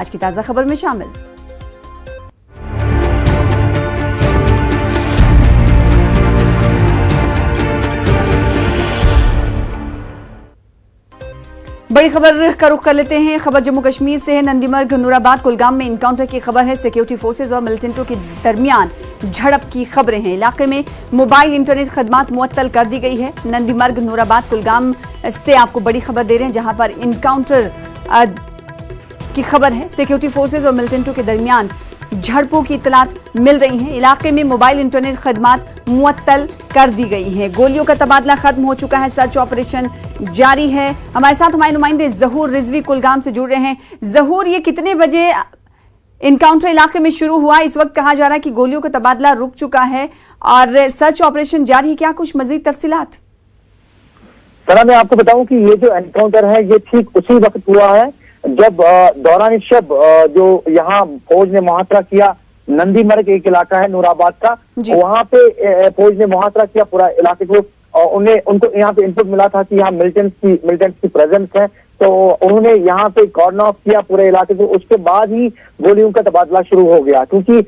आज की ताजा खबर में शामिल। बड़ी खबर का रुख कर लेते हैं। खबर जम्मू कश्मीर से है। नंदीमर्ग, नूराबाद, कुलगाम में इनकाउंटर की खबर है। सिक्योरिटी फोर्सेज और मिलिटेंटों के दरमियान झड़प की खबरें हैं। इलाके में मोबाइल इंटरनेट खदमात मुअत्तल कर दी गई है। नंदीमर्ग, नूराबाद, कुलगाम से आपको बड़ी खबर दे रहे हैं, जहां पर इनकाउंटर की खबर है। सिक्योरिटी फोर्सेज और मिलिटेंटों के दरमियान झड़पों की इतलात मिल रही हैं। इलाके में मोबाइल इंटरनेट खदमात मुअत्तल कर दी गई हैं। गोलियों का तबादला खत्म हो चुका है। सर्च ऑपरेशन जारी है। हमारे साथ हमारे नुमाइंदे जहूर रिजवी कुलगाम से जुड़ रहे हैं। जहूर, ये कितने बजे इनकाउंटर इलाके में शुरू हुआ? इस वक्त कहा जा रहा है कि गोलियों का तबादला रुक चुका है और सर्च ऑपरेशन जारी है। क्या कुछ मजीद तफसीलात? सर, मैं आपको बताऊं कि ये जो एनकाउंटर है ये ठीक उसी वक्त हुआ है जब दौरान शब जो यहाँ फौज ने मुहासरा किया। नंदीमर्ग एक इलाका है नूराबाद का, वहां पे फौज ने मुहासरा किया पूरा इलाके को। उनको यहाँ पे इनपुट मिला था कि यहाँ मिलिटेंट्स की प्रेजेंस है, तो उन्होंने यहाँ पे कॉर्डन ऑफ किया पूरे इलाके को। उसके बाद ही गोलियों का तबादला शुरू हो गया, क्योंकि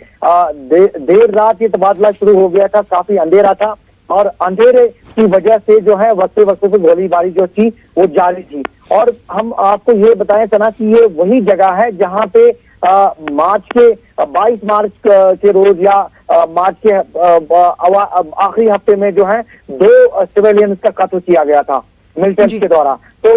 देर रात ये तबादला शुरू हो गया था। काफी अंधेरा था और अंधेरे की वजह से जो है वक्फे पे गोलीबारी जो थी वो जारी थी। और हम आपको ये बताएं सना कि ये वही जगह है जहां पे मार्च के 22 मार्च के रोज या मार्च के आखिरी हफ्ते में जो है 2 सिविलियंस का कत्ल किया गया था मिलिटेंट्स के द्वारा। तो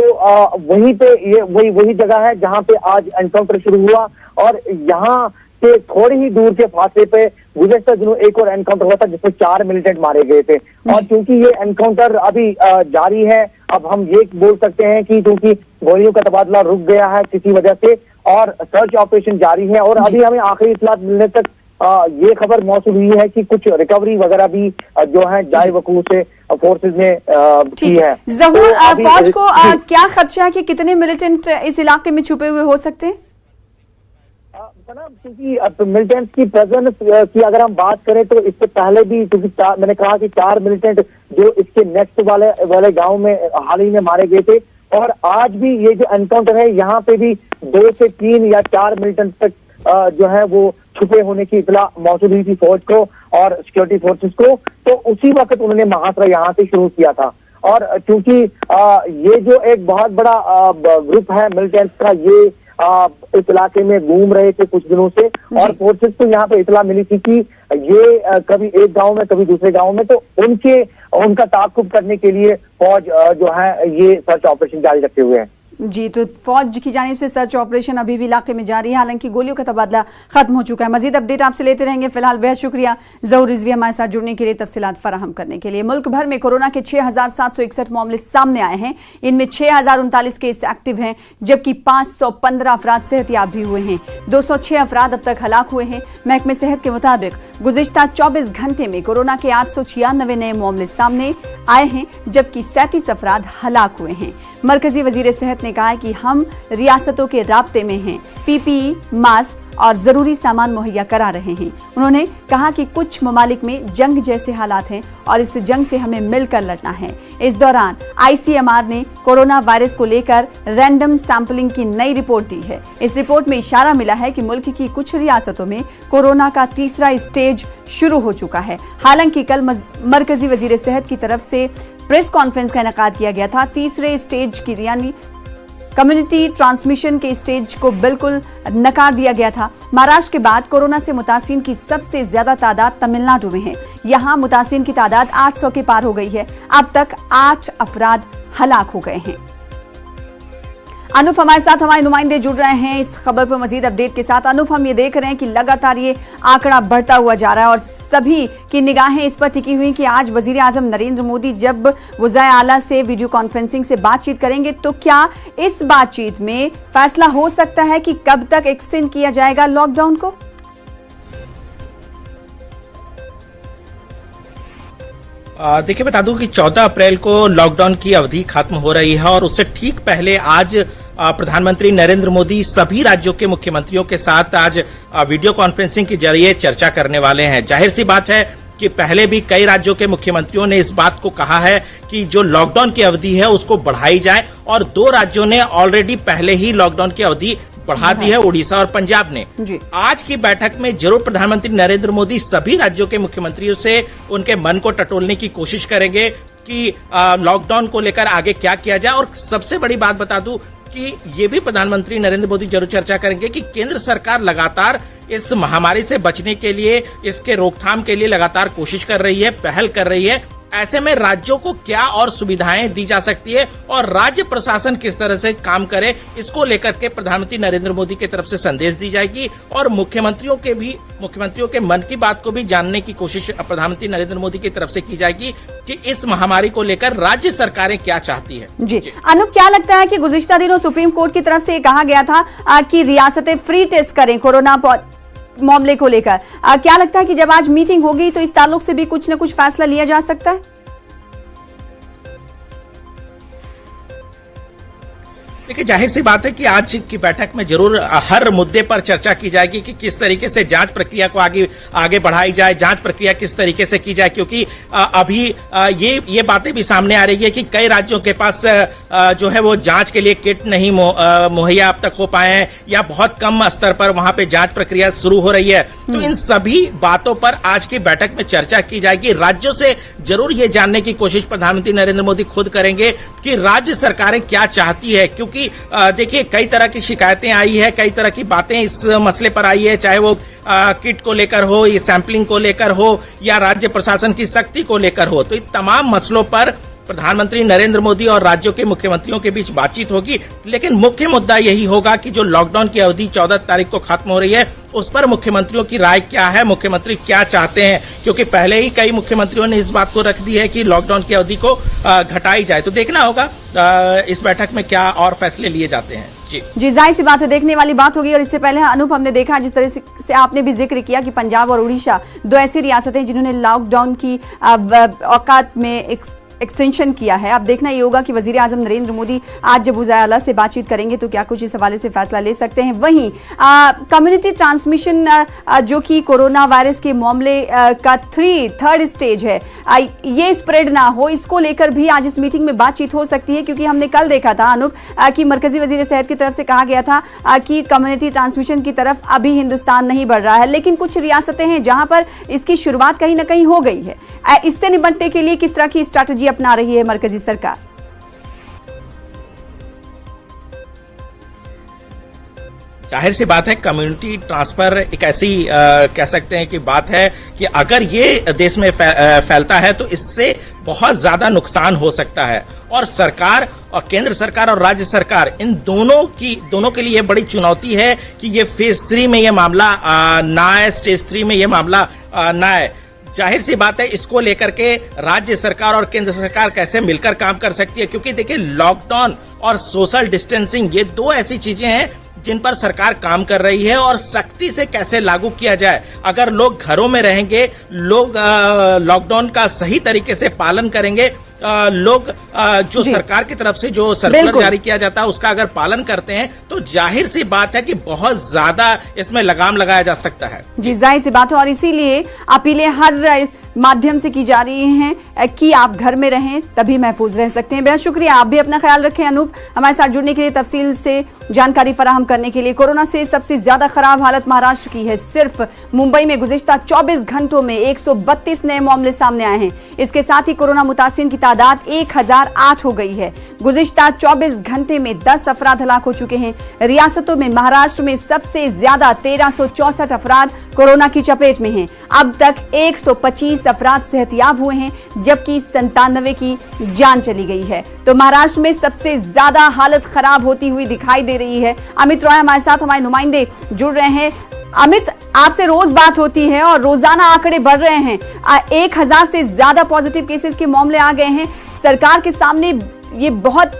वहीं पे ये वही जगह है जहां पे आज एनकाउंटर शुरू हुआ। और यहाँ से थोड़ी ही दूर के फासले पे गुज़श्ता दिनों एक और एनकाउंटर हुआ था जिसमें 4 मिलिटेंट मारे गए थे। और क्योंकि ये एनकाउंटर अभी जारी है, अब हम ये बोल सकते हैं कि क्योंकि गोलियों का तबादला रुक गया है किसी वजह से और सर्च ऑपरेशन जारी है। और अभी हमें आखिरी इत्तलात मिलने तक ये खबर मौसूल हुई है कि कुछ रिकवरी वगैरह भी जो है जाए वकूफ से फोर्सेज ने की है। जहूर, फौज को क्या खदशा है कि कितने मिलिटेंट इस इलाके में छुपे हुए हो सकते हैं? क्योंकि मिलिटेंट्स की प्रेजेंस की अगर हम बात करें तो इससे पहले भी, क्योंकि मैंने कहा कि 4 मिलिटेंट जो इसके नेक्स्ट वाले गांव में हाल ही में मारे गए थे। और आज भी ये जो एनकाउंटर है यहाँ पे भी 2 से 3 या 4 मिलिटेंट तक जो है वो छुपे होने की इतला मौजूद हुई थी फौज को और सिक्योरिटी फोर्सेस को। तो उसी वक्त उन्होंने मुहासरा यहाँ से शुरू किया था। और क्योंकि ये जो एक बहुत बड़ा ग्रुप है मिलिटेंट्स का, ये इस इलाके में घूम रहे थे कुछ दिनों से और फोर्सेस को यहाँ पे इतला मिली थी कि ये कभी एक गांव में कभी दूसरे गांव में, तो उनका ताकुब करने के लिए फौज जो है ये सर्च ऑपरेशन जारी रखे हुए हैं। जी, तो फौज की जानिब से सर्च ऑपरेशन अभी भी इलाके में जारी है, हालांकि गोलियों का तबादला खत्म हो चुका है। मजीद अपडेट आपसे लेते रहेंगे। फिलहाल बेहद शुक्रिया जहूर रिजवी हमारे साथ जुड़ने के लिए, तफसीलात फराहम करने के लिए। मुल्क भर में कोरोना के 6,761 मामले सामने आए हैं। इनमें 6,039 केस एक्टिव हैं, जबकि 515 अफराद सेहतयाब भी हुए हैं। 206 अफराद अब तक हलाक हुए हैं। महकमे सेहत के मुताबिक गुज़िश्ता 24 घंटे में कोरोना के 896 नए मामले सामने आए हैं, जबकि 37 अफराद हलाक हुए हैं। मरकजी वजीर सेहत ने कहा है कि हम रियासतों के राब्ते में हैं, पीपीई, मास्क और जरूरी सामान मुहैया करा रहे हैं। उन्होंने कहा कि कुछ ममालिक में जंग जैसे हालात हैं और इस जंग से हमें मिलकर लड़ना है। इस दौरान आईसीएमआर ने कोरोना वायरस को लेकर रैंडम सैंपलिंग की नई रिपोर्ट दी है। इस रिपोर्ट में इशारा मिला है कि मुल्क की कुछ रियासतों में कोरोना का 3रा स्टेज शुरू हो चुका है। हालांकि कल मरकजी वजीर सेहत की तरफ से प्रेस कॉन्फ्रेंस का इनेकाद किया गया था। 3रे स्टेज की यानी कम्युनिटी ट्रांसमिशन के स्टेज को बिल्कुल नकार दिया गया था। महाराष्ट्र के बाद कोरोना से मुतासिरीन की सबसे ज्यादा तादाद तमिलनाडु में है। यहां मुतासिरीन की तादाद 800 के पार हो गई है। अब तक 8 अफराद हलाक हो गए हैं। अनूप हमारे साथ हमारे नुमाइंदे जुड़ रहे हैं इस खबर पर मजीद अपडेट के साथ। अनूप, हम ये देख रहे हैं कि लगातार ये आंकड़ा बढ़ता हुआ जा रहा है और सभी की निगाहें इस पर टिकी हुई कि आज वजीर आजम नरेंद्र मोदी जब वज़ाए आला से वीडियो कॉन्फ्रेंसिंग से बातचीत करेंगे, तो क्या इस बातचीत में फैसला हो सकता है कि कब तक एक्सटेंड किया जाएगा लॉकडाउन को? देखिए, बता दूं कि 14 अप्रैल को लॉकडाउन की अवधि खत्म हो रही है और उससे ठीक पहले आज प्रधानमंत्री नरेंद्र मोदी सभी राज्यों के मुख्यमंत्रियों के साथ आज वीडियो कॉन्फ्रेंसिंग के जरिए चर्चा करने वाले हैं। जाहिर सी बात है कि पहले भी कई राज्यों के मुख्यमंत्रियों ने इस बात को कहा है कि जो लॉकडाउन की अवधि है उसको बढ़ाई जाए और 2 राज्यों ने ऑलरेडी पहले ही लॉकडाउन की अवधि बढ़ा दी है उड़ीसा और पंजाब ने। जी। आज की बैठक में जरूर प्रधानमंत्री नरेंद्र मोदी सभी राज्यों के मुख्यमंत्रियों से उनके मन को टटोलने की कोशिश करेंगे कि लॉकडाउन को लेकर आगे क्या किया जाए। और सबसे बड़ी बात बता दूं कि ये भी प्रधानमंत्री नरेंद्र मोदी जरूर चर्चा करेंगे कि केंद्र सरकार लगातार इस महामारी से बचने के लिए, इसके रोकथाम के लिए लगातार कोशिश कर रही है, पहल कर रही है। ऐसे में राज्यों को क्या और सुविधाएं दी जा सकती है और राज्य प्रशासन किस तरह से काम करे, इसको लेकर के प्रधानमंत्री नरेंद्र मोदी की तरफ से संदेश दी जाएगी। और मुख्यमंत्रियों के मन की बात को भी जानने की कोशिश प्रधानमंत्री नरेंद्र मोदी की तरफ से की जाएगी कि इस महामारी को लेकर राज्य सरकारें क्या चाहती है। जी अनूप, क्या लगता है कि गुज़िश्ता दिनों सुप्रीम कोर्ट की तरफ से कहा गया था कि रियासतें फ्री टेस्ट करें कोरोना मामले को लेकर, क्या लगता है कि जब आज मीटिंग होगी तो इस ताल्लुक से भी कुछ न कुछ फैसला लिया जा सकता है? देखिए, जाहिर सी बात है कि आज की बैठक में जरूर हर मुद्दे पर चर्चा की जाएगी कि किस तरीके से जांच प्रक्रिया को आगे बढ़ाई जाए, जांच प्रक्रिया किस तरीके से की जाए। क्योंकि अभी ये बातें भी सामने आ रही है कि कई राज्यों के पास जो है वो जांच के लिए किट नहीं मुहैया अब तक हो पाए हैं या बहुत कम स्तर पर वहां पे जांच प्रक्रिया शुरू हो रही है। तो इन सभी बातों पर आज की बैठक में चर्चा की जाएगी। राज्यों से जरूर ये जानने की कोशिश प्रधानमंत्री नरेंद्र मोदी खुद करेंगे कि राज्य सरकारें क्या चाहती है। क्योंकि देखिए, कई तरह की शिकायतें आई है, कई तरह की बातें इस मसले पर आई है, चाहे वो किट को लेकर हो, ये सैंपलिंग को लेकर हो या राज्य प्रशासन की सख्ती को लेकर हो। तो इन तमाम मसलों पर प्रधानमंत्री नरेंद्र मोदी और राज्यों के मुख्यमंत्रियों के बीच बातचीत होगी। लेकिन मुख्य मुद्दा यही होगा कि जो लॉकडाउन की अवधि 14 तारीख को खत्म हो रही है, उस पर मुख्यमंत्रियों की राय क्या है, मुख्यमंत्री क्या चाहते हैं। क्योंकि पहले ही कई मुख्यमंत्रियों ने इस बात को रख दी है कि लॉकडाउन की अवधि को घटाई जाए। तो देखना होगा इस बैठक में क्या और फैसले लिए जाते हैं। जी जाहिर सी बात है, देखने वाली बात होगी। और इससे पहले अनूप, हमने देखा जिस तरह से आपने भी जिक्र किया कि पंजाब और उड़ीसा दो ऐसी रियासतें जिन्होंने लॉकडाउन की औकात में एक्सटेंशन किया है। अब देखना ये होगा कि वजीर आजम नरेंद्र मोदी आज जब वज़ीर आला से बातचीत करेंगे तो क्या कुछ इस हवाले से फैसला ले सकते हैं। वहीं कम्युनिटी ट्रांसमिशन जो कि कोरोना वायरस के मामले का थर्ड स्टेज है, ये स्प्रेड ना हो, इसको लेकर भी आज इस मीटिंग में बातचीत हो सकती है। क्योंकि हमने कल देखा था अनूप कि मरकजी वजीर सेहत की तरफ से कहा गया था कि कम्युनिटी ट्रांसमिशन की तरफ अभी हिंदुस्तान नहीं बढ़ रहा है, लेकिन कुछ रियासतें हैं जहां पर इसकी शुरुआत कहीं ना कहीं हो गई है। इससे निपटने के लिए किस तरह की स्ट्रैटेजी अपना रही है मरकजी सरकार? जाहिर सी बात है, कम्युनिटी ट्रांसफर एक ऐसी कह सकते हैं कि बात है कि अगर ये देश में फैलता है तो इससे बहुत ज्यादा नुकसान हो सकता है। और सरकार और केंद्र सरकार और राज्य सरकार इन दोनों के लिए बड़ी चुनौती है कि ये फेज 3 में ये मामला ना आए, स्टेज 3 में ये मामला ना आए। जाहिर सी बात है, इसको लेकर के राज्य सरकार और केंद्र सरकार कैसे मिलकर काम कर सकती है। क्योंकि देखिए, लॉकडाउन और सोशल डिस्टेंसिंग ये दो ऐसी चीजें हैं जिन पर सरकार काम कर रही है और सख्ती से कैसे लागू किया जाए। अगर लोग घरों में रहेंगे, लोग लॉकडाउन का सही तरीके से पालन करेंगे, लोग जो सरकार की तरफ से जो सर्कुलर जारी किया जाता है उसका अगर पालन करते हैं तो जाहिर सी बात है कि बहुत ज्यादा इसमें लगाम लगाया जा सकता है। जी जाहिर सी बात है, और इसीलिए अपीलें हर माध्यम से की जा रही हैं कि आप घर में रहें, तभी महफूज रह सकते हैं। बेहद शुक्रिया, आप भी अपना ख्याल रखें अनूप, हमारे साथ जुड़ने के लिए, तफसील से जानकारी फराहम करने के लिए। कोरोना से सबसे ज्यादा खराब हालत महाराष्ट्र की है। सिर्फ मुंबई में गुज़िश्ता 24 घंटों में 132 नए मामले सामने आए हैं। इसके साथ ही कोरोना मुतासिरीन की तादाद 1008 हो गई है। गुज़िश्ता 24 घंटे में 10 अफराद हलाक हो चुके हैं। रियासतों में महाराष्ट्र में सबसे ज्यादा 1364 अफराद कोरोना की चपेट में हैं। अब तक 125 अफराद सेहतयाब हुए हैं, जबकि 97 की जान चली गई है। तो महाराष्ट्र में सबसे ज्यादा हालत खराब होती हुई दिखाई दे रही है। अमित रॉय हमारे साथ, हमारे नुमाइंदे जुड़ रहे हैं। अमित, आपसे रोज बात होती है और रोजाना आंकड़े बढ़ रहे हैं। 1000 से ज्यादा पॉजिटिव केसेस के मामले आ गए हैं। सरकार के सामने ये बहुत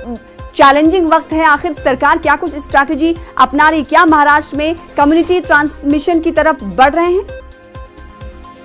चैलेंजिंग वक्त है। आखिर सरकार क्या कुछ स्ट्रैटेजी अपना रही? क्या महाराष्ट्र में कम्युनिटी ट्रांसमिशन की तरफ बढ़ रहे हैं?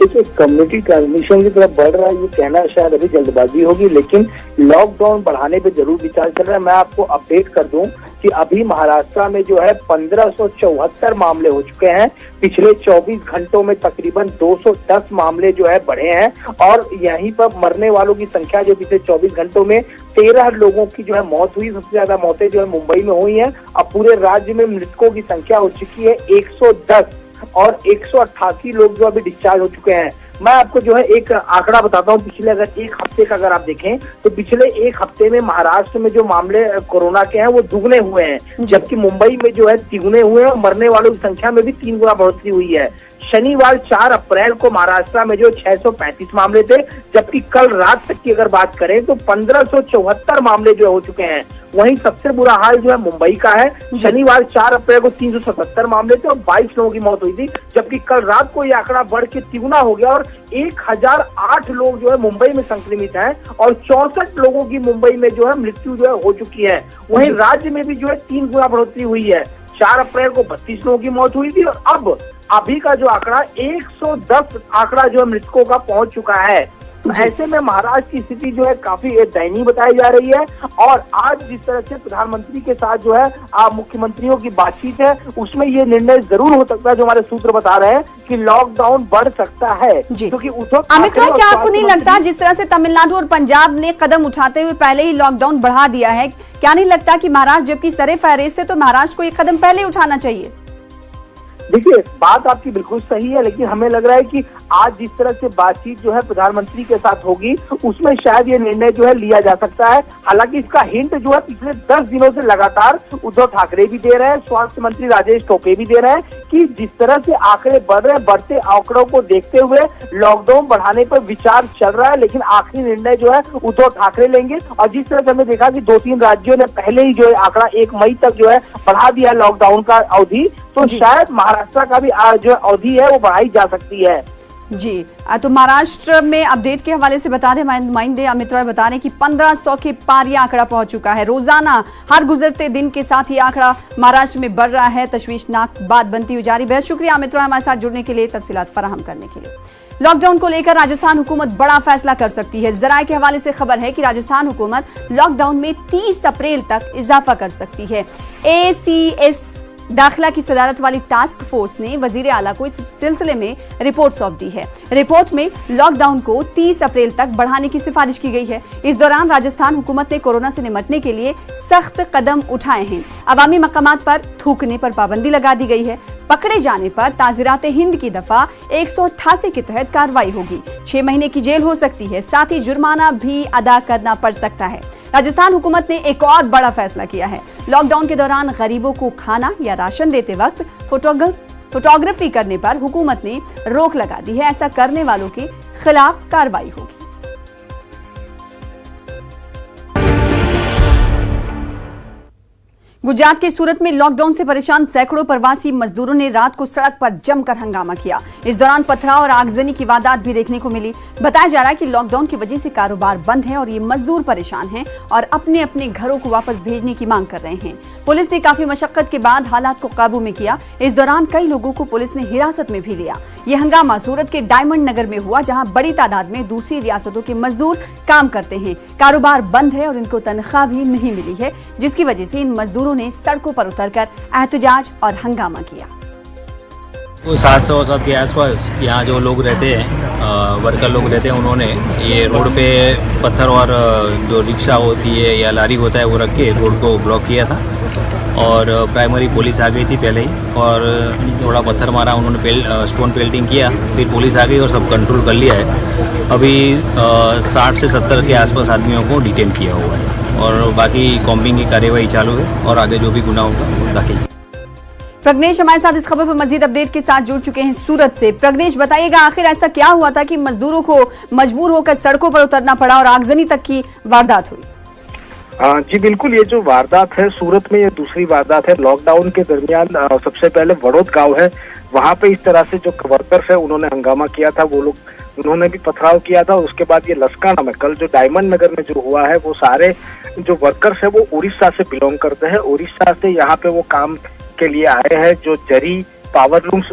देखिए, कम्युनिटी ट्रांसमिशन की तरफ बढ़ रहा है, ये कहना शायद अभी जल्दबाजी होगी, लेकिन लॉकडाउन बढ़ाने पे जरूर विचार चल रहा है। मैं आपको अपडेट कर दूं कि अभी महाराष्ट्र में जो है 1574 मामले हो चुके हैं। पिछले 24 घंटों में तकरीबन 210 मामले जो है बढ़े हैं, और यहीं पर मरने वालों की संख्या जो पिछले 24 घंटों में 13 लोगों की जो है मौत हुई। सबसे ज्यादा मौतें जो है मुंबई में हुई हैं। अब पूरे राज्य में मृतकों की संख्या हो चुकी है 110, और 188 लोग जो अभी डिस्चार्ज हो चुके हैं। मैं आपको जो है एक आंकड़ा बताता हूँ, पिछले अगर एक हफ्ते का अगर आप देखें तो पिछले एक हफ्ते में महाराष्ट्र में जो मामले कोरोना के हैं वो दुगने हुए हैं, जबकि मुंबई में जो है तिगुने हुए हैं, और मरने वालों की संख्या में भी 3 गुना बढ़ोतरी हुई है। शनिवार 4 अप्रैल को महाराष्ट्र में जो 635 मामले थे, जबकि कल रात तक की अगर बात करें तो 1574 मामले जो हो चुके हैं। वहीं सबसे बुरा हाल जो है मुंबई का है। शनिवार 4 अप्रैल को 377 मामले थे और 22 लोगों की मौत हुई थी, जबकि कल रात को ये आंकड़ा बढ़ के तिगुना हो गया और 1008 लोग जो है मुंबई में संक्रमित हैं, और 64 लोगों की मुंबई में जो है मृत्यु जो है हो चुकी है। वहीं राज्य में भी जो है 3 गुना बढ़ोतरी हुई है। 4 अप्रैल को 32 लोगों की मौत हुई थी, और अब अभी का जो आंकड़ा 110 आंकड़ा जो है मृतकों का पहुंच चुका है। तो ऐसे में महाराष्ट्र की स्थिति जो है काफी दयनीय बताई जा रही है। और आज जिस तरह से प्रधानमंत्री के साथ जो है मुख्यमंत्रियों की बातचीत है, उसमें ये निर्णय जरूर हो सकता है, जो हमारे सूत्र बता रहे हैं कि लॉकडाउन बढ़ सकता है। क्योंकि अमित राय, क्या आपको नहीं लगता जिस तरह से तमिलनाडु और पंजाब ने कदम उठाते हुए पहले ही लॉकडाउन बढ़ा दिया है, क्या नहीं लगता कि महाराष्ट्र जबकि सरे फहरिस्त है तो महाराष्ट्र को ये कदम पहले उठाना चाहिए? देखिए, बात आपकी बिल्कुल सही है, लेकिन हमें लग रहा है कि आज जिस तरह से बातचीत जो है प्रधानमंत्री के साथ होगी, उसमें शायद ये निर्णय जो है लिया जा सकता है। हालांकि इसका हिंट जो है पिछले 10 दिनों से लगातार उद्धव ठाकरे भी दे रहे हैं, स्वास्थ्य मंत्री राजेश टोपे भी दे रहे हैं कि जिस तरह से आंकड़े बढ़ रहे हैं, बढ़ते आंकड़ों को देखते हुए लॉकडाउन बढ़ाने पर विचार चल रहा है, लेकिन आखिरी निर्णय जो है उद्धव ठाकरे लेंगे। और जिस तरह से हमने देखा कि 2-3 राज्यों ने पहले ही जो है आंकड़ा 1 मई तक जो है बढ़ा दिया लॉकडाउन का अवधि, तो शायद महाराष्ट्र का भी जो अवधि है वो बढ़ाई जा सकती है। जी, तो महाराष्ट्र में अपडेट के हवाले से बता दें, नुमाइंदे अमित रॉय बता रहे हैं कि 1500 के पार ये आंकड़ा पहुंच चुका है। रोजाना हर गुजरते दिन के साथ ये आंकड़ा महाराष्ट्र में बढ़ रहा है। तशवीशनाक बात बनती हुई जा रही है। बेहद शुक्रिया अमित रॉय हमारे साथ जुड़ने के लिए, तफसीलात फराहम करने के लिए। लॉकडाउन को लेकर राजस्थान हुकूमत बड़ा फैसला कर सकती है। जराये के हवाले से खबर है कि राजस्थान हुकूमत लॉकडाउन में 30 अप्रैल तक इजाफा कर सकती है। ACS दाखिला की सदारत वाली टास्क फोर्स ने वजीर आला को इस सिलसिले में रिपोर्ट सौंप दी है। रिपोर्ट में लॉकडाउन को 30 अप्रैल तक बढ़ाने की सिफारिश की गई है। इस दौरान राजस्थान हुकूमत ने कोरोना से निपटने के लिए सख्त कदम उठाए हैं। अवामी मकामात पर थूकने पर पाबंदी लगा दी गई है। पकड़े जाने पर ताज़ीरात हिंद की दफा 188 के तहत कार्रवाई होगी। 6 महीने की जेल हो सकती है, साथ ही जुर्माना भी अदा करना पड़ सकता है। राजस्थान हुकूमत ने एक और बड़ा फैसला किया है। लॉकडाउन के दौरान गरीबों को खाना या राशन देते वक्त फोटोग्राफी करने पर हुकूमत ने रोक लगा दी है। ऐसा करने वालों के खिलाफ कार्रवाई होगी। गुजरात के सूरत में लॉकडाउन से परेशान सैकड़ों प्रवासी मजदूरों ने रात को सड़क पर जमकर हंगामा किया। इस दौरान पथराव और आगजनी की वारदात भी देखने को मिली। बताया जा रहा है कि लॉकडाउन की वजह से कारोबार बंद है और ये मजदूर परेशान हैं और अपने अपने घरों को वापस भेजने की मांग कर रहे हैं। पुलिस ने काफी मशक्कत के बाद हालात को काबू में किया। इस दौरान कई लोगों को पुलिस ने हिरासत में भी लिया। ये हंगामा सूरत के डायमंड नगर में हुआ, जहां बड़ी तादाद में दूसरी रियासतों के मजदूर काम करते हैं। कारोबार बंद है और इनको तनख्वाह भी नहीं मिली है, जिसकी वजह से इन मजदूरों ने सड़कों पर उतरकर एहतजाज और हंगामा किया। 700 के आसपास यहाँ जो लोग रहते हैं, वर्कर लोग रहते हैं, उन्होंने ये रोड पे पत्थर और जो रिक्शा होती है या लारी होता है वो रख के रोड को ब्लॉक किया था। और प्राइमरी पुलिस आ गई थी पहले ही और थोड़ा पत्थर मारा, उन्होंने स्टोन पेल्टिंग किया, फिर पुलिस आ गई और सब कंट्रोल कर लिया है। अभी 60 से 70 के आसपास आदमियों को डिटेन किया हुआ है और बाकी कॉम्बिंग की कार्यवाही चालू है और आगे जो भी गुनाह होगा वो दाखिल। प्रज्ञेश हमारे साथ इस खबर पर मजीद अपडेट के साथ जुड़ चुके हैं सूरत से। प्रज्ञेश, बताइएगा आखिर ऐसा क्या हुआ था कि मजदूरों को मजबूर होकर सड़कों पर उतरना पड़ा और आगजनी तक की वारदात हुई? जी बिल्कुल, ये जो वारदात है सूरत में, ये दूसरी वारदात है। लॉकडाउन के दरमियान सबसे पहले वड़ोद गांव है, वहां पे इस तरह से जो वर्कर्स है उन्होंने हंगामा किया था, वो लोग उन्होंने भी पथराव किया था। उसके बाद ये लसकाना में कल जो डायमंड नगर में जो हुआ है, वो सारे जो वर्कर्स है वो उड़ीसा से बिलोंग करते हैं। उड़ीसा से यहाँ पे वो काम के लिए आए हैं, जो जरी पावर लूम्स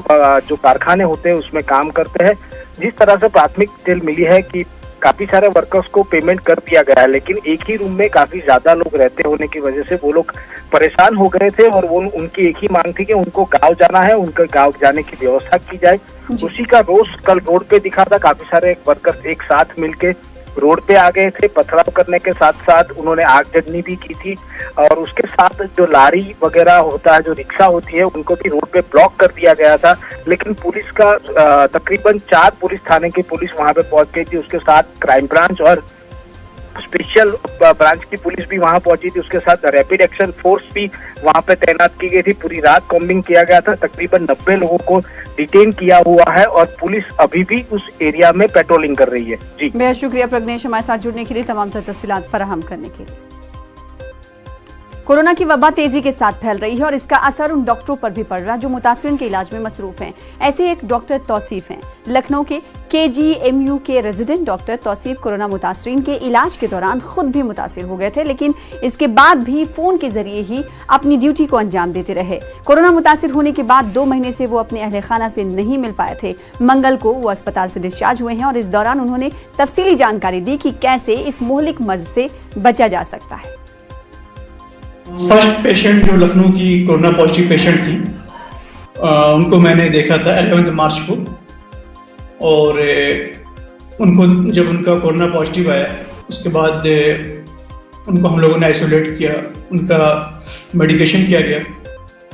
जो कारखाने होते हैं उसमें काम करते हैं। जिस तरह से प्राथमिक डिटेल मिली है कि काफी सारे वर्कर्स को पेमेंट कर दिया गया है, लेकिन एक ही रूम में काफी ज्यादा लोग रहते होने की वजह से वो लोग परेशान हो गए थे और वो उनकी एक ही मांग थी कि उनको गांव जाना है, उनके गांव जाने की व्यवस्था की जाए। उसी का रोष कल रोड पे दिखा था। काफी सारे वर्कर्स एक साथ मिलके रोड पे आ गए थे। पथराव करने के साथ साथ उन्होंने आगजनी भी की थी और उसके साथ जो लारी वगैरह होता है, जो रिक्शा होती है, उनको भी रोड पे ब्लॉक कर दिया गया था। लेकिन पुलिस का तकरीबन 4 पुलिस थाने की पुलिस वहां पे पहुंच गई थी। उसके साथ क्राइम ब्रांच और स्पेशल ब्रांच की पुलिस भी वहां पहुंची थी। उसके साथ रैपिड एक्शन फोर्स भी वहां पे तैनात की गई थी। पूरी रात कॉम्बिंग किया गया था। तकरीबन 90 लोगों को डिटेन किया हुआ है और पुलिस अभी भी उस एरिया में पेट्रोलिंग कर रही है। जी बेहद शुक्रिया प्रज्ञेश, हमारे साथ जुड़ने के लिए, तमाम तफसीलात फराहम करने के लिए। कोरोना की वबा तेजी के साथ फैल रही है और इसका असर उन डॉक्टरों पर भी पड़ रहा है जो मुतासिरीन के इलाज में मसरूफ हैं। ऐसे एक डॉक्टर तौसीफ हैं। लखनऊ के KGMU के रेजिडेंट डॉक्टर तौसीफ कोरोना मुतासिरीन के इलाज के दौरान खुद भी मुतासिर हो गए थे, लेकिन इसके बाद भी फोन के जरिए ही अपनी ड्यूटी को अंजाम देते रहे। कोरोना मुतासिर होने के बाद 2 महीने से वो अपने अहले खाना से नहीं मिल पाए थे। मंगल को वो अस्पताल से डिस्चार्ज हुए हैं और इस दौरान उन्होंने तफसीली जानकारी दी कि कैसे इस मोहलिक मर्ज से बचा जा सकता है। फर्स्ट पेशेंट जो लखनऊ की कोरोना पॉजिटिव पेशेंट थी, उनको मैंने देखा था 11 मार्च को और उनको जब उनका कोरोना पॉजिटिव आया उसके बाद उनको हम लोगों ने आइसोलेट किया, उनका मेडिकेशन किया गया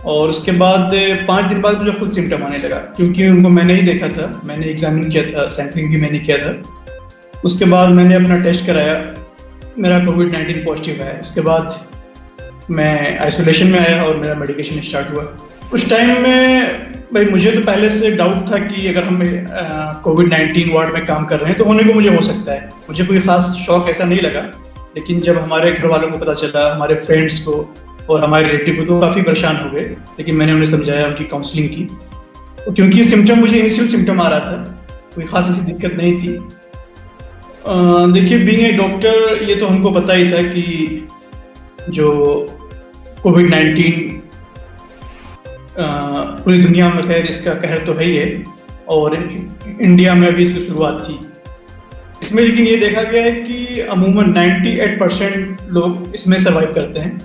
और उसके बाद 5 दिन बाद मुझे खुद सिम्टम आने लगा क्योंकि उनको मैंने ही देखा था, मैंने एग्जामिन किया था, सैंपलिंग भी मैंने किया था। उसके बाद मैंने अपना टेस्ट कराया, मेरा कोविड-19 पॉजिटिव आया। उसके बाद मैं आइसोलेशन में आया और मेरा मेडिकेशन स्टार्ट हुआ। उस टाइम में भाई मुझे तो पहले से डाउट था कि अगर हम कोविड-19 वार्ड में काम कर रहे हैं तो होने को मुझे हो सकता है। मुझे कोई खास शौक ऐसा नहीं लगा, लेकिन जब हमारे घर वालों को पता चला, हमारे फ्रेंड्स को और हमारे रिलेटिव को, तो काफ़ी परेशान हो गए। लेकिन मैंने उन्हें समझाया, उनकी काउंसलिंग की, क्योंकि ये सिम्टम मुझे इनिशियल सिम्टम आ रहा था, कोई खास ऐसी दिक्कत नहीं थी। देखिए, बीइंग ए डॉक्टर ये तो हमको पता ही था कि जो कोविड-19 पूरी दुनिया में खैर इसका कहर तो है ही है और इंडिया में भी इसकी शुरुआत थी इसमें, लेकिन ये देखा गया है कि अमूमन 98% लोग इसमें सर्वाइव करते हैं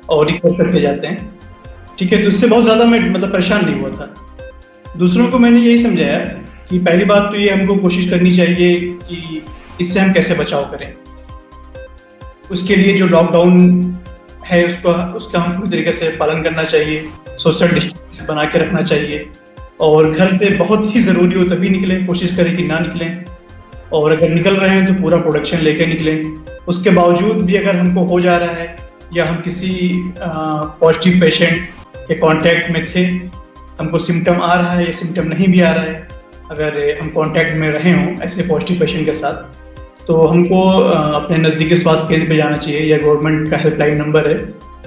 और रिकवर करते जाते हैं। ठीक है, तो इससे बहुत ज़्यादा मैं परेशान नहीं हुआ था। दूसरों को मैंने यही समझाया कि पहली बात तो ये हमको कोशिश करनी चाहिए कि इससे हम कैसे बचाव करें। उसके लिए जो लॉकडाउन है उसका हम पूरी तरीके से पालन करना चाहिए, सोशल डिस्टेंस बना के रखना चाहिए और घर से बहुत ही ज़रूरी हो तभी निकलें, कोशिश करें कि ना निकलें और अगर निकल रहे हैं तो पूरा प्रोटेक्शन लेके निकलें। उसके बावजूद भी अगर हमको हो जा रहा है या हम किसी पॉजिटिव पेशेंट के कांटेक्ट में थे, हमको सिम्टम आ रहा है या सिम्टम नहीं भी आ रहा है, अगर हम कांटेक्ट में रहे हों ऐसे पॉजिटिव पेशेंट के साथ, तो हमको अपने नज़दीकी स्वास्थ्य केंद्र पे जाना चाहिए या गवर्नमेंट का हेल्पलाइन नंबर है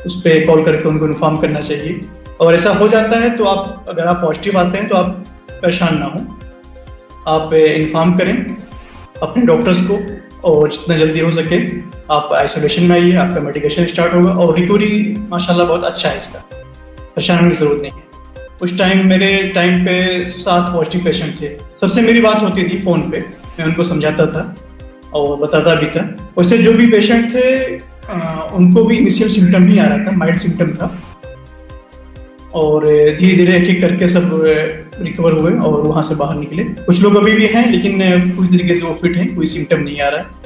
उस पर कॉल करके उनको इन्फॉर्म करना चाहिए। और ऐसा हो जाता है तो अगर आप पॉजिटिव आते हैं तो आप परेशान ना हो, आप इन्फॉर्म करें अपने डॉक्टर्स को और जितना जल्दी हो सके आप आइसोलेशन में आइए, आपका मेडिकेशन स्टार्ट होगा और रिकवरी माशाल्लाह बहुत अच्छा है, इसका परेशान होने की ज़रूरत नहीं है। उस टाइम मेरे टाइम पे 7 पॉजिटिव पेशेंट थे। सबसे मेरी बात होती थी फ़ोन पे, मैं उनको समझाता था और बताता भी था। उससे जो भी पेशेंट थे उनको भी इनिशियल सिम्टम ही आ रहा था, माइल्ड सिम्टम था और धीरे धीरे एक एक करके सब रिकवर हुए और वहाँ से बाहर निकले। कुछ लोग अभी भी हैं लेकिन पूरी तरीके से वो फिट हैं, कोई सिम्टम नहीं आ रहा है।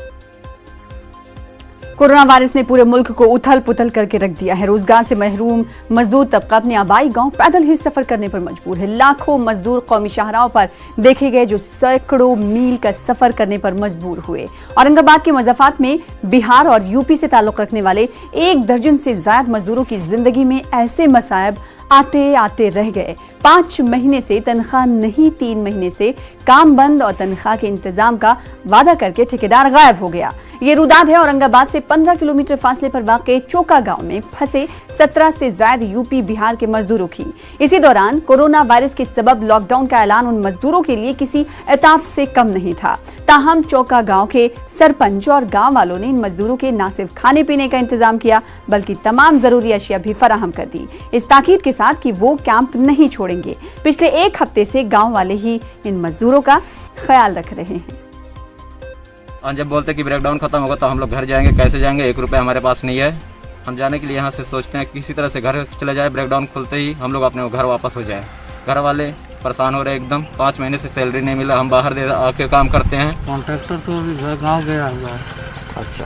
कोरोना वायरस ने पूरे मुल्क को उथल पुथल करके रख दिया है। रोजगार से महरूम मजदूर तबका अपने आबाई गांव पैदल ही सफर करने पर मजबूर है। लाखों मजदूर कौमी शाहराहों पर देखे गए जो सैकड़ों मील का सफर करने पर मजबूर हुए। औरंगाबाद के मुजफ्फराबाद में बिहार और यूपी से ताल्लुक रखने वाले 1 दर्जन से ज्यादा मजदूरों की जिंदगी में ऐसे मसायब आते आते रह गए। 5 महीने से तनख्वाह नहीं, 3 महीने से काम बंद और तनख्वाह के इंतजाम का वादा करके ठेकेदार गायब हो गया। ये रुदाद है औरंगाबाद से 15 किलोमीटर फासले पर वाक़े चोका गांव में फंसे 17 से ज्यादा यूपी बिहार के मजदूरों की। इसी दौरान कोरोना वायरस के सबब लॉकडाउन का ऐलान उन मजदूरों के लिए किसी इताब से कम नहीं था। ताहम चौका गांव के सरपंच और गांव वालों ने इन मजदूरों के न सिर्फ खाने पीने का इंतजाम किया बल्कि तमाम जरूरी अशिया भी फराहम कर दी, इस ताकीद के साथ कि वो कैंप नहीं छोड़ेंगे। करेंगे। पिछले एक हफ्ते से गांव वाले ही इन मजदूरों का ख्याल रख रहे हैं। जब बोलते कि ब्रेकडाउन खत्म होगा तो हम लोग घर जाएंगे, कैसे जाएंगे, 1 रुपया हमारे पास नहीं है। हम जाने के लिए यहाँ से सोचते हैं किसी तरह से घर चले जाए, ब्रेकडाउन खुलते ही हम लोग अपने घर वापस हो जाए। घर वाले परेशान हो रहे एकदम, 5 महीने से सैलरी नहीं मिला, हम बाहर दे आके काम करते हैं। कॉन्ट्रैक्टर तो अभी गाँव गया हुआ है। अच्छा,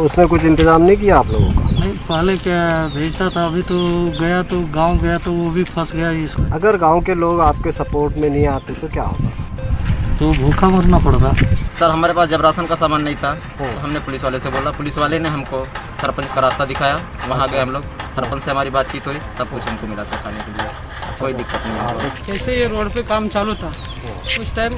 उसने कुछ इंतजाम नहीं किया आप लोगों का? नहीं, पहले क्या भेजता था, अभी तो गया तो गांव गया तो वो भी फंस गया इसको। अगर गांव के लोग आपके सपोर्ट में नहीं आते तो क्या होगा? तो भूखा मरना पड़ता। सर हमारे पास जब राशन का सामान नहीं था तो हमने पुलिस वाले से बोला, पुलिस वाले ने हमको सरपंच का रास्ता दिखाया, वहाँ गए हम लोग, सरपंच से हमारी बातचीत हुई, सब कुछ हमको मिला सर खाने के लिए, कोई दिक्कत नहीं। जैसे ये रोड पे काम चालू था उस टाइम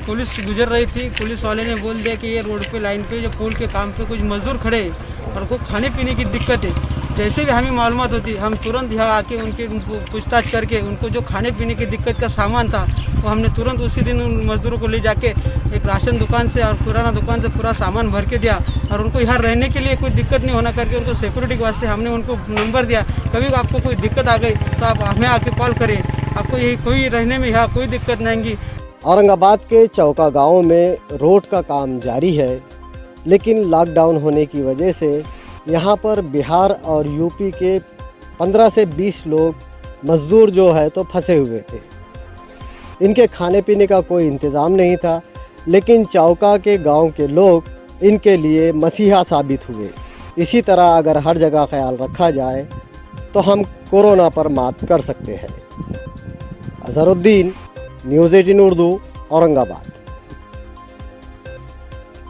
पुलिस गुजर रही थी, पुलिस वाले ने बोल दिया कि ये रोड पे लाइन पे जो पुल के काम पे कुछ मजदूर खड़े और उनको खाने पीने की दिक्कत है। जैसे भी हमें मालूमात होती हम तुरंत यहाँ आके उनके पूछताछ करके उनको जो खाने पीने की दिक्कत का सामान था वो हमने तुरंत उसी दिन उन मजदूरों को ले जाके एक राशन दुकान से और पुराना दुकान से पूरा सामान भर के दिया और उनको यहाँ रहने के लिए कोई दिक्कत नहीं होना करके उनको सिक्योरिटी के वास्ते हमने उनको नंबर दिया। कभी आपको कोई दिक्कत आ गई तो आप हमें आके कॉल करें, आपको यही कोई रहने में यहाँ कोई दिक्कत नहीं आएगी। औरंगाबाद के चौका गांव में रोड का काम जारी है, लेकिन लॉकडाउन होने की वजह से यहाँ पर बिहार और यूपी के 15 से 20 लोग मजदूर जो है तो फंसे हुए थे। इनके खाने पीने का कोई इंतज़ाम नहीं था, लेकिन चौका के गांव के लोग इनके लिए मसीहा साबित हुए। इसी तरह अगर हर जगह ख्याल रखा जाए तो हम कोरोना पर मात कर सकते हैं। अजहरुद्दीन, न्यूज़ 18 उर्दू, औरंगाबाद।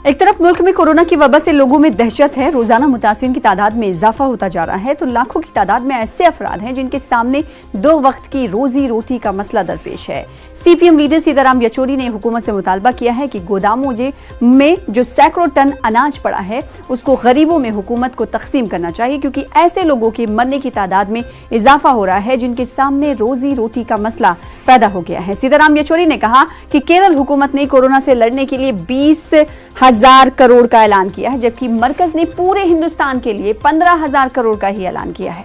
एक तरफ मुल्क में कोरोना की वबा से लोगों में दहशत है, रोजाना मुतासिरीन की तादाद में इजाफा होता जा रहा है, तो लाखों की तादाद में ऐसे अफराद हैं जिनके सामने 2 वक्त की रोजी रोटी का मसला दरपेश है। सीपीएम लीडर सीताराम येचुरी ने हुकूमत से मुतालबा किया है कि गोदामों में जो सैकड़ों टन अनाज पड़ा है उसको गरीबों में हुकूमत को तकसीम करना चाहिए, क्योंकि ऐसे लोगों के मरने की तादाद में इजाफा हो रहा है जिनके सामने रोजी रोटी का मसला पैदा हो गया है। सीताराम येचुरी ने कहा कि केरल हुकूमत ने कोरोना से लड़ने के लिए 20,000 करोड़ का ऐलान किया है, जबकि मरकज ने पूरे हिंदुस्तान के लिए 15,000 करोड़ का ही ऐलान किया है।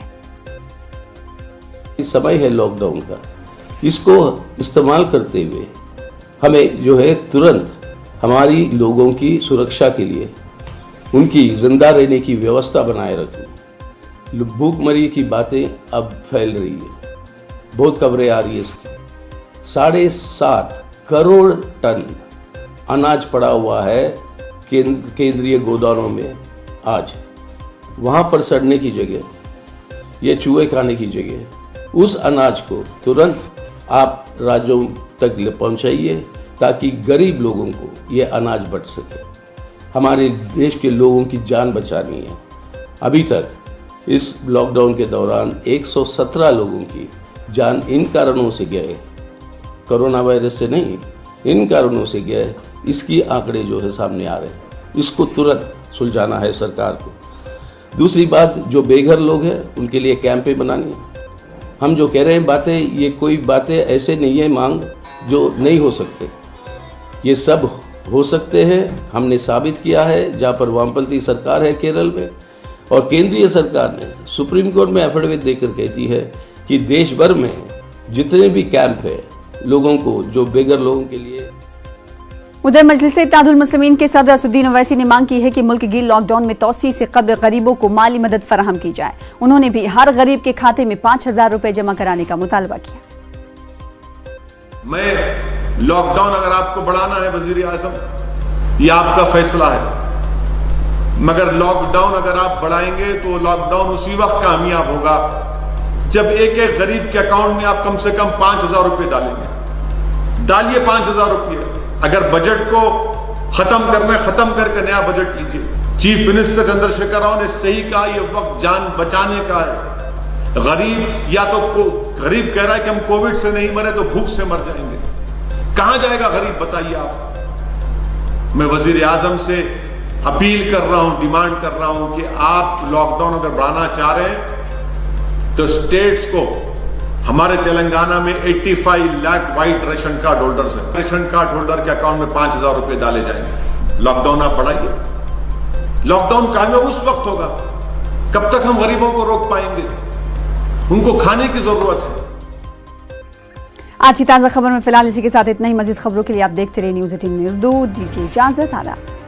समय है लॉकडाउन का, इसको इस्तेमाल करते हुए हमें जो है तुरंत हमारी लोगों की सुरक्षा के लिए उनकी जिंदा रहने की व्यवस्था बनाए रखनी। भूखमरी की बातें अब फैल रही है, बहुत खबरें आ रही है इसकी। 7.5 करोड़ टन अनाज पड़ा हुआ है केंद्रीय गोदामों में। आज वहाँ पर सड़ने की जगह, ये चूहे खाने की जगह, उस अनाज को तुरंत आप राज्यों तक पहुँचाइए ताकि गरीब लोगों को ये अनाज बच सके। हमारे देश के लोगों की जान बचानी है। अभी तक इस लॉकडाउन के दौरान 117 लोगों की जान इन कारणों से गए, कोरोना वायरस से नहीं, इन कारणों से गए। इसकी आंकड़े जो है सामने आ रहे हैं, इसको तुरंत सुलझाना है सरकार को। दूसरी बात, जो बेघर लोग हैं उनके लिए कैंपें बनानी है। हम जो कह रहे हैं बातें, ये कोई बातें ऐसे नहीं है मांग जो नहीं हो सकते, ये सब हो सकते हैं। हमने साबित किया है जहाँ पर वामपंथी सरकार है केरल में, और केंद्रीय सरकार ने सुप्रीम कोर्ट में एफिडेविट देकर कहती है कि देश भर में जितने भी कैंप है लोगों को, जो बेघर लोगों के लिए। उधर मजलिस-ए-इत्तेहादुल मुस्लिमीन के सदर असदुद्दीन ओवैसी ने मांग की है कि मुल्क की लॉकडाउन में तौसी से कब्ल गरीबों को माली मदद फराहम की जाए। उन्होंने भी हर गरीब के खाते में 5,000 रुपए जमा कराने का मुतालबा किया। मैं लॉकडाउन अगर आपको बढ़ाना है वजीर आजम, ये आपका फैसला है, मगर लॉकडाउन अगर आप बढ़ाएंगे तो लॉकडाउन उसी वक्त कामयाब होगा जब एक एक गरीब के अकाउंट में आप कम से कम 5,000 रुपए डालेंगे। डालिए 5,000 रुपये। अगर बजट को खत्म करना है, खत्म करके नया बजट लीजिए। चीफ मिनिस्टर चंद्रशेखर राव ने सही कहा, ये वक्त जान बचाने का है। गरीब या तो गरीब कह रहा है कि हम कोविड से नहीं मरे तो भूख से मर जाएंगे। कहां जाएगा गरीब, बताइए आप। मैं वजीर आजम से अपील कर रहा हूं, डिमांड कर रहा हूं कि आप लॉकडाउन अगर बढ़ाना चाह रहे हैं तो स्टेट्स को, हमारे तेलंगाना में 85 lakh white ration card holders हैं। रेशन कार्ड होल्डर के अकाउंट में 5,000 रुपए डाले जाएंगे। लॉकडाउन आप बढ़ाइए। लॉकडाउन कामयाब उस वक्त होगा, कब तक हम गरीबों को रोक पाएंगे? उनको खाने की जरूरत है। आज की ताज़ा खबर में फिलहाल इसी के साथ इतना ही। मजीद खबरों के लिए आप देखते रहिए न्यूज़ 18 उर्दू। दीजिए इजाजत। आदाब।